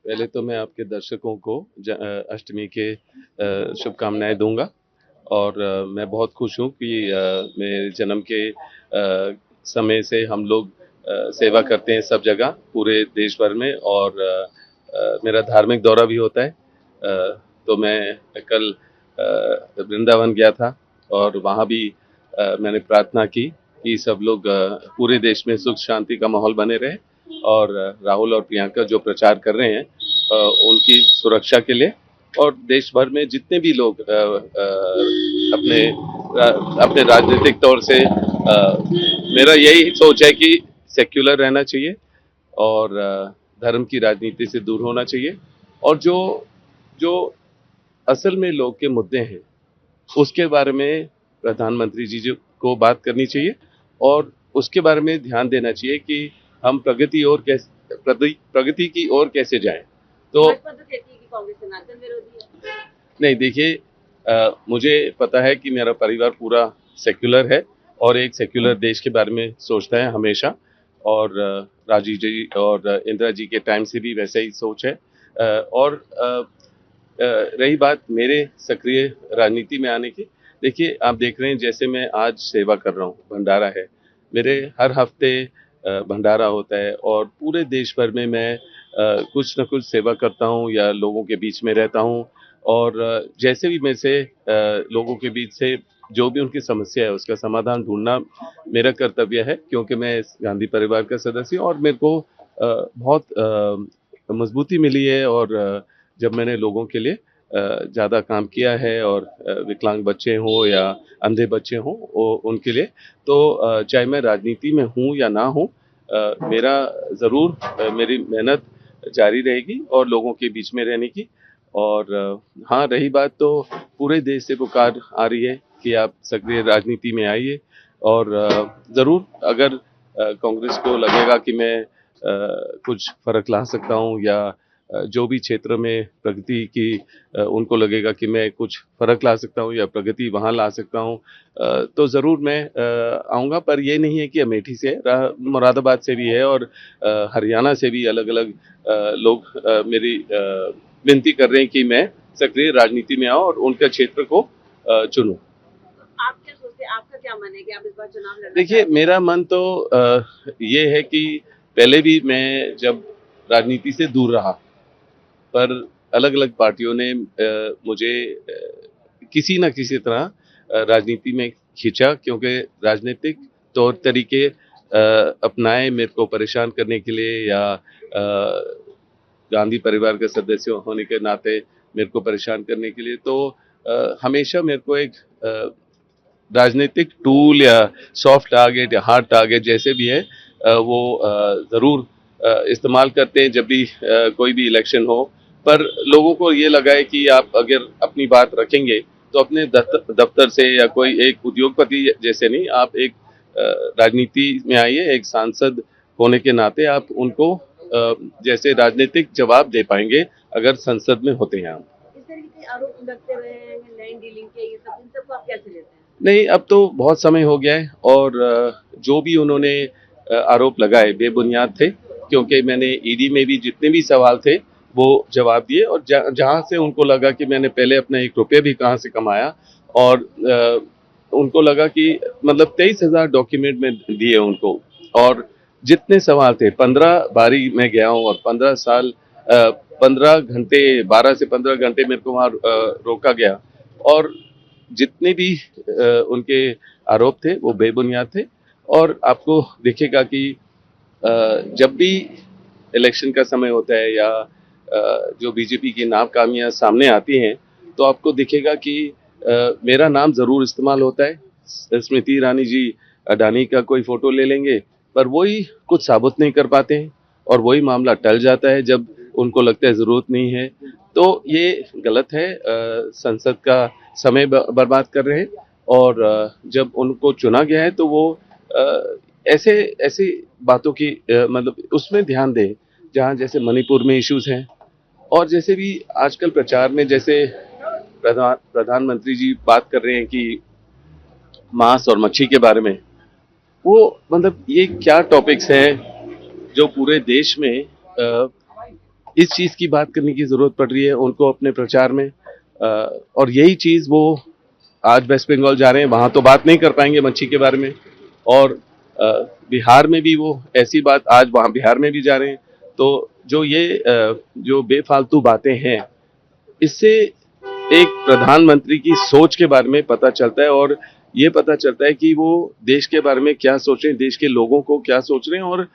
पहले तो मैं आपके दर्शकों को अष्टमी के शुभकामनाएं दूंगा और मैं बहुत खुश हूँ कि मेरे जन्म के समय से हम लोग सेवा करते हैं सब जगह पूरे देश भर में और मेरा धार्मिक दौरा भी होता है। तो मैं कल वृंदावन गया था और वहाँ भी मैंने प्रार्थना की कि सब लोग पूरे देश में सुख शांति का माहौल बने रहे और राहुल और प्रियंका जो प्रचार कर रहे हैं उनकी सुरक्षा के लिए और देश भर में जितने भी लोग अपने अपने राजनीतिक तौर से मेरा यही सोच है कि सेक्युलर रहना चाहिए और धर्म की राजनीति से दूर होना चाहिए और जो जो असल में लोग के मुद्दे हैं उसके बारे में प्रधानमंत्री जी जो को बात करनी चाहिए और उसके बारे में ध्यान देना चाहिए कि हम प्रगति की ओर कैसे जाएं। तो भाजपा तो कहती है कि कांग्रेस सनातन विरोधी है। नहीं देखिए, मुझे पता है कि मेरा परिवार पूरा सेक्युलर है और एक सेक्युलर देश के बारे में सोचता है हमेशा और राजीव जी और इंदिरा जी के टाइम से भी वैसा ही सोच है। और रही बात मेरे सक्रिय राजनीति में आने की, देखिए आप देख रहे हैं जैसे मैं आज सेवा कर रहा हूँ, भंडारा है मेरे हर हफ्ते भंडारा होता है और पूरे देश भर में मैं कुछ न कुछ सेवा करता हूँ या लोगों के बीच में रहता हूँ और जैसे भी मैं से लोगों के बीच से जो भी उनकी समस्या है उसका समाधान ढूंढना मेरा कर्तव्य है क्योंकि मैं इस गांधी परिवार का सदस्य हूँ और मेरे को बहुत मजबूती मिली है और जब मैंने लोगों के लिए ज़्यादा काम किया है और विकलांग बच्चे हों या अंधे बच्चे हों उनके लिए तो चाहे मैं राजनीति में हूँ या ना हूँ, मेरा ज़रूर मेरी मेहनत जारी रहेगी और लोगों के बीच में रहने की। और हाँ, रही बात तो पूरे देश से पुकार आ रही है कि आप सक्रिय राजनीति में आइए और ज़रूर अगर कांग्रेस को लगेगा कि मैं कुछ फ़र्क ला सकता हूँ या जो भी क्षेत्र में प्रगति की उनको लगेगा कि मैं कुछ फ़र्क ला सकता हूँ या प्रगति वहाँ ला सकता हूँ, तो ज़रूर मैं आऊँगा। पर ये नहीं है कि अमेठी से मुरादाबाद से भी है और हरियाणा से भी अलग-अलग लोग मेरी विनती कर रहे हैं कि मैं सक्रिय राजनीति में आऊँ और उनका क्षेत्र को चुनूँ। आप क्या सोचते हैं, आपका क्या मन है कि आप इस बार चुनाव लड़ना देखिए, चाहते हैं? मेरा मन तो ये है कि पहले भी मैं जब राजनीति से दूर रहा, पर अलग-अलग पार्टियों ने मुझे किसी न किसी तरह राजनीति में खींचा क्योंकि राजनीतिक तौर तरीके अपनाए मेरे को परेशान करने के लिए या गांधी परिवार के सदस्य होने के नाते मेरे को परेशान करने के लिए। तो हमेशा मेरे को एक राजनीतिक टूल या सॉफ्ट टारगेट या हार्ड टारगेट जैसे भी है वो ज़रूर इस्तेमाल करते हैं जब भी कोई भी इलेक्शन हो। पर लोगों को ये लगा है कि आप अगर अपनी बात रखेंगे तो अपने दफ्तर से या कोई एक उद्योगपति जैसे नहीं, आप एक राजनीति में आइए, एक सांसद होने के नाते आप उनको जैसे राजनीतिक जवाब दे पाएंगे अगर संसद में होते हैं आप। इस तरीके के आरोप लगते रहे हैं, लैंड डीलिंग के, ये सब इन सबको आप कैसे लेते हैं? नहीं, अब तो बहुत समय हो गया है और जो भी उन्होंने आरोप लगाए बेबुनियाद थे क्योंकि मैंने ईडी में भी जितने भी सवाल थे वो जवाब दिए और जहाँ से उनको लगा कि मैंने पहले अपना 1 रुपया भी कहाँ से कमाया और उनको लगा कि मतलब 23,000 डॉक्यूमेंट में दिए उनको और जितने सवाल थे 15 बारी मैं गया हूँ और 15 साल 15 घंटे 12 से 15 घंटे मेरे को वहाँ रोका गया और जितने भी उनके आरोप थे वो बेबुनियाद थे। और आपको दिखेगा कि जब भी इलेक्शन का समय होता है या जो बीजेपी की नाकामियां सामने आती हैं तो आपको दिखेगा कि मेरा नाम जरूर इस्तेमाल होता है। स्मृति ईरानी जी अडानी का कोई फोटो ले लेंगे पर वही कुछ साबित नहीं कर पाते हैं और वही मामला टल जाता है जब उनको लगता है जरूरत नहीं है। तो ये गलत है, संसद का समय बर्बाद कर रहे हैं और जब उनको चुना गया है तो वो ऐसे ऐसी बातों की मतलब उसमें ध्यान दें जहाँ जैसे मणिपुर में इश्यूज हैं और जैसे भी आजकल प्रचार में जैसे प्रधानमंत्री जी बात कर रहे हैं कि मांस और मच्छी के बारे में, वो मतलब ये क्या टॉपिक्स हैं जो पूरे देश में इस चीज़ की बात करने की ज़रूरत पड़ रही है उनको अपने प्रचार में। और यही चीज़ वो आज वेस्ट बंगाल जा रहे हैं, वहाँ तो बात नहीं कर पाएंगे मच्छी के बारे में। और बिहार में भी वो ऐसी बात आज वहाँ बिहार में भी जा रहे हैं। तो जो ये जो बेफालतू बातें हैं, इससे एक प्रधानमंत्री की सोच के बारे में पता चलता है और ये पता चलता है कि वो देश के बारे में क्या सोच रहे हैं, देश के लोगों को क्या सोच रहे हैं। और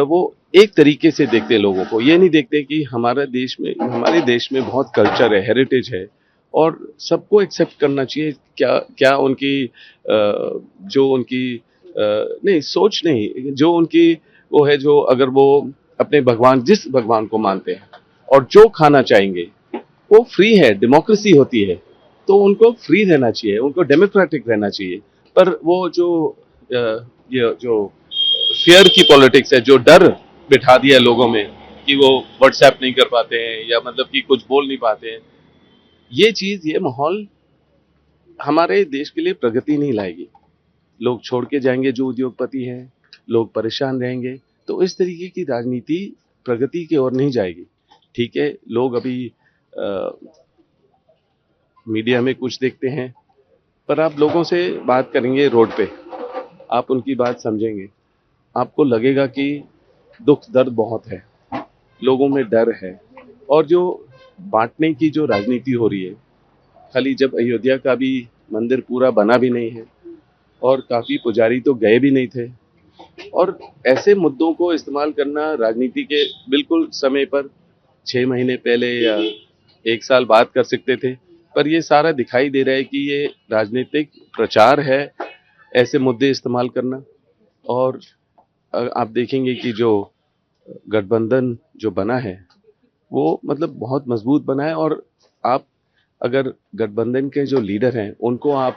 वो एक तरीके से देखते हैं लोगों को, ये नहीं देखते कि हमारे देश में बहुत कल्चर है, हेरिटेज है और सबको एक्सेप्ट करना चाहिए। क्या क्या उनकी जो उनकी नहीं सोच नहीं, जो उनकी वो है, जो अगर वो अपने भगवान जिस भगवान को मानते हैं और जो खाना चाहेंगे वो फ्री है, डेमोक्रेसी होती है, तो उनको फ्री रहना चाहिए, उनको डेमोक्रेटिक रहना चाहिए। पर वो जो ये जो फियर की पॉलिटिक्स है, जो डर बिठा दिया लोगों में कि वो व्हाट्सएप नहीं कर पाते हैं या मतलब कि कुछ बोल नहीं पाते हैं, ये चीज, ये माहौल हमारे देश के लिए प्रगति नहीं लाएगी। लोग छोड़ के जाएंगे जो उद्योगपति हैं, लोग परेशान रहेंगे। तो इस तरीके की राजनीति प्रगति की ओर नहीं जाएगी। ठीक है, लोग अभी मीडिया में कुछ देखते हैं, पर आप लोगों से बात करेंगे रोड पे, आप उनकी बात समझेंगे, आपको लगेगा कि दुख दर्द बहुत है, लोगों में डर है। और जो बांटने की जो राजनीति हो रही है, खाली जब अयोध्या का भी मंदिर पूरा बना भी नहीं है और काफ़ी पुजारी तो गए भी नहीं थे, और ऐसे मुद्दों को इस्तेमाल करना राजनीति के बिल्कुल समय पर 6 महीने पहले या 1 साल बाद कर सकते थे। पर ये सारा दिखाई दे रहा है कि ये राजनीतिक प्रचार है, ऐसे मुद्दे इस्तेमाल करना। और आप देखेंगे कि जो गठबंधन जो बना है वो मतलब बहुत मजबूत बना है। और आप अगर गठबंधन के जो लीडर हैं उनको आप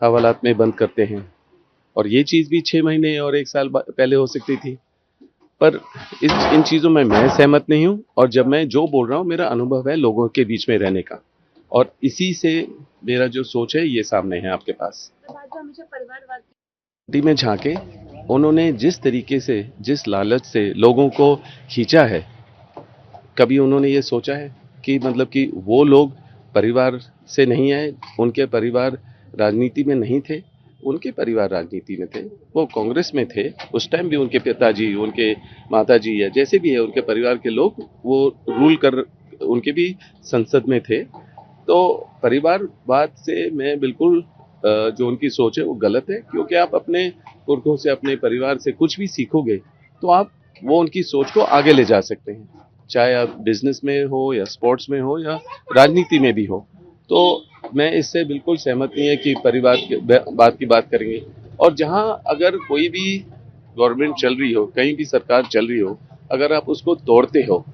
हवालात में बंद करते हैं, और ये चीज़ भी 6 महीने और 1 साल पहले हो सकती थी। पर इन चीज़ों में मैं सहमत नहीं हूँ, और जब मैं जो बोल रहा हूँ मेरा अनुभव है लोगों के बीच में रहने का, और इसी से मेरा जो सोच है ये सामने है आपके पास। हमेशा परिवारवाद टी में झांके, उन्होंने जिस तरीके से, जिस लालच से लोगों को खींचा है, कभी उन्होंने ये सोचा है कि मतलब कि वो लोग परिवार से नहीं आए, उनके परिवार राजनीति में नहीं थे, उनके परिवार राजनीति में थे, वो कांग्रेस में थे उस टाइम भी, उनके पिताजी, उनके माताजी या जैसे भी है उनके परिवार के लोग वो रूल कर, उनके भी संसद में थे। तो परिवारवाद से मैं बिल्कुल जो उनकी सोच है वो गलत है, क्योंकि आप अपने पुरखों से, अपने परिवार से कुछ भी सीखोगे तो आप वो उनकी सोच को आगे ले जा सकते हैं, चाहे आप बिजनेस में हो या स्पोर्ट्स में हो या राजनीति में भी हो। तो मैं इससे बिल्कुल सहमत नहीं है कि परिवार के बात की बात करेंगे। और जहां अगर कोई भी गवर्नमेंट चल रही हो, कहीं भी सरकार चल रही हो, अगर आप उसको तोड़ते हो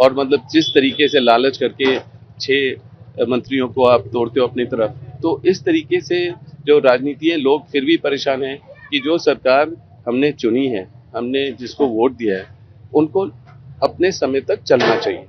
और मतलब जिस तरीके से लालच करके 6 मंत्रियों को आप तोड़ते हो अपनी तरफ, तो इस तरीके से जो राजनीति है, लोग फिर भी परेशान हैं कि जो सरकार हमने चुनी है, हमने जिसको वोट दिया है, उनको अपने समय तक चलना चाहिए।